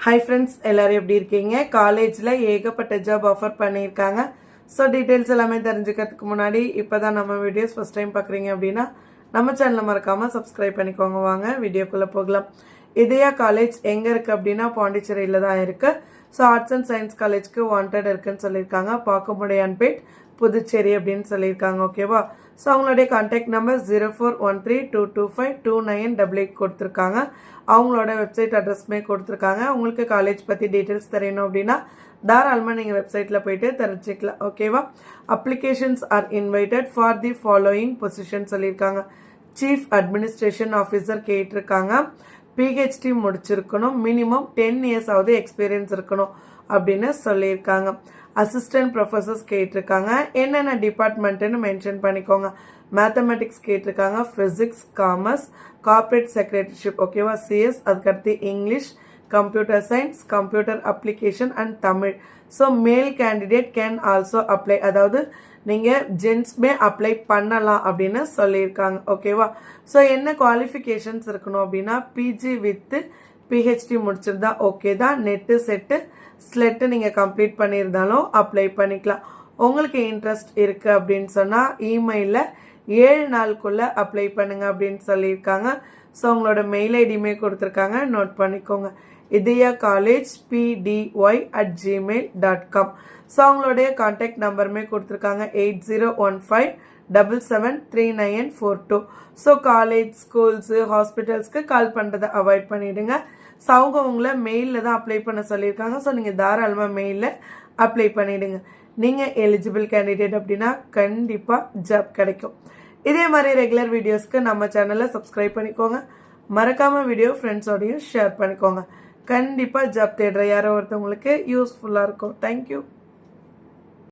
Hi friends, எல்லாரும் எப்படி இருக்கீங்க? காலேஜ்ல ஏகப்பட்ட ஜாப் ஆஃபர் பண்ணியிருக்காங்க. ஸோ டீட்டெயில்ஸ் எல்லாமே தெரிஞ்சுக்கிறதுக்கு முன்னாடி இப்போதான் நம்ம வீடியோஸ் ஃபர்ஸ்ட் டைம் பார்க்குறீங்க அப்படின்னா நம்ம சேனலை மறக்காமல் சப்ஸ்கிரைப் பண்ணிக்கோங்க. வாங்க வீடியோக்குள்ளே போகலாம். இதயா காலேஜ் எங்கே இருக்குது அப்படின்னா பாண்டிச்சேரியில் தான் இருக்குது. ஸோ ஆர்ட்ஸ் அண்ட் சயின்ஸ் காலேஜ்க்கு வாண்டட் இருக்குன்னு சொல்லியிருக்காங்க. பாக்கமுடையான்பேட் புதுச்சேரி அப்படின்னு சொல்லியிருக்காங்க. ஓகேவா? ஸோ அவங்களுடைய கான்டாக்ட் நம்பர் 041322529888 கொடுத்துருக்காங்க. அவங்களோட வெப்சைட் அட்ரஸ்மே கொடுத்துருக்காங்க. உங்களுக்கு காலேஜ் பற்றி டீட்டெயில்ஸ் தெரியணும் அப்படின்னா தாராளமாக நீங்கள் வெப்சைட்டில் போயிட்டு தெரிஞ்சுக்கலாம். ஓகேவா? Applications R invited for the following position சொல்லியிருக்காங்க. சீஃப் அட்மினிஸ்ட்ரேஷன் ஆஃபீஸர் கேட்டிருக்காங்க. பிஹெச்டி முடிச்சிருக்கணும். மினிமம் 10 இயர்ஸ் ஆகுது எக்ஸ்பீரியன்ஸ் இருக்கணும் அப்படின்னு சொல்லியிருக்காங்க. அசிஸ்டன்ட் ப்ரொஃபஸர்ஸ் கேட்டிருக்காங்க. என்னென்ன டிபார்ட்மெண்ட்டுன்னு மென்ஷன் பண்ணிக்கோங்க. மேத்தமெட்டிக்ஸ் கேட்டிருக்காங்க, ஃபிசிக்ஸ், காமர்ஸ், கார்ப்பரேட் செக்ரட்டரிஷிப், ஓகேவா, சிஎஸ், அதுக்கடுத்து English, computer science, computer application and Tamil. So male candidate can also apply, அதாவது நீங்கள் ஜென்ஸ்மே அப்ளை பண்ணலாம் அப்படின்னு சொல்லியிருக்காங்க. ஓகேவா? ஸோ என்ன குவாலிஃபிகேஷன்ஸ் இருக்கணும் அப்படின்னா பிஜி வித் பிஹெச்டி முடிச்சிருந்தா ஓகே தான். நெட்டு செட்டு ஸ்லெட்டு நீங்கள் கம்ப்ளீட் பண்ணியிருந்தாலும் அப்ளை பண்ணிக்கலாம். உங்களுக்கு இன்ட்ரெஸ்ட் இருக்குது அப்படின்னு சொன்னால் இமெயிலில் 7 நாளுக்குள்ளே அப்ளை பண்ணுங்க அப்படின்னு சொல்லியிருக்காங்க. ஸோ உங்களோட மெயில் ஐடியுமே கொடுத்துருக்காங்க, நோட் பண்ணிக்கோங்க. Idhaya college pdy@gmail.com. ஸோ அவங்களுடைய கான்டாக்ட் நம்பருமே கொடுத்துருக்காங்க 8015773942. ஸோ காலேஜ், ஸ்கூல்ஸு, ஹாஸ்பிட்டல்ஸ்க்கு கால் பண்ணுறதை அவாய்ட் பண்ணிவிடுங்க. ஸோ அவங்க உங்களை மெயிலில் தான் அப்ளை பண்ண சொல்லியிருக்காங்க. ஸோ நீங்கள் தாராளமாக மெயிலில் அப்ளை பண்ணிவிடுங்க. நீங்கள் எலிஜிபிள் கேண்டிடேட் அப்படின்னா கண்டிப்பாக ஜாப் கிடைக்கும். இதே மாதிரி ரெகுலர் வீடியோஸ்க்கு நம்ம சேனலை சப்ஸ்கிரைப் பண்ணிக்கோங்க. மறக்காமல் வீடியோ ஃப்ரெண்ட்ஸோடையும் ஷேர் பண்ணிக்கோங்க. கண்டிப்பாக ஜாப் தேடுற யாரோ ஒருத்தவங்களுக்கு யூஸ்ஃபுல்லாக இருக்கும். தேங்க்யூ.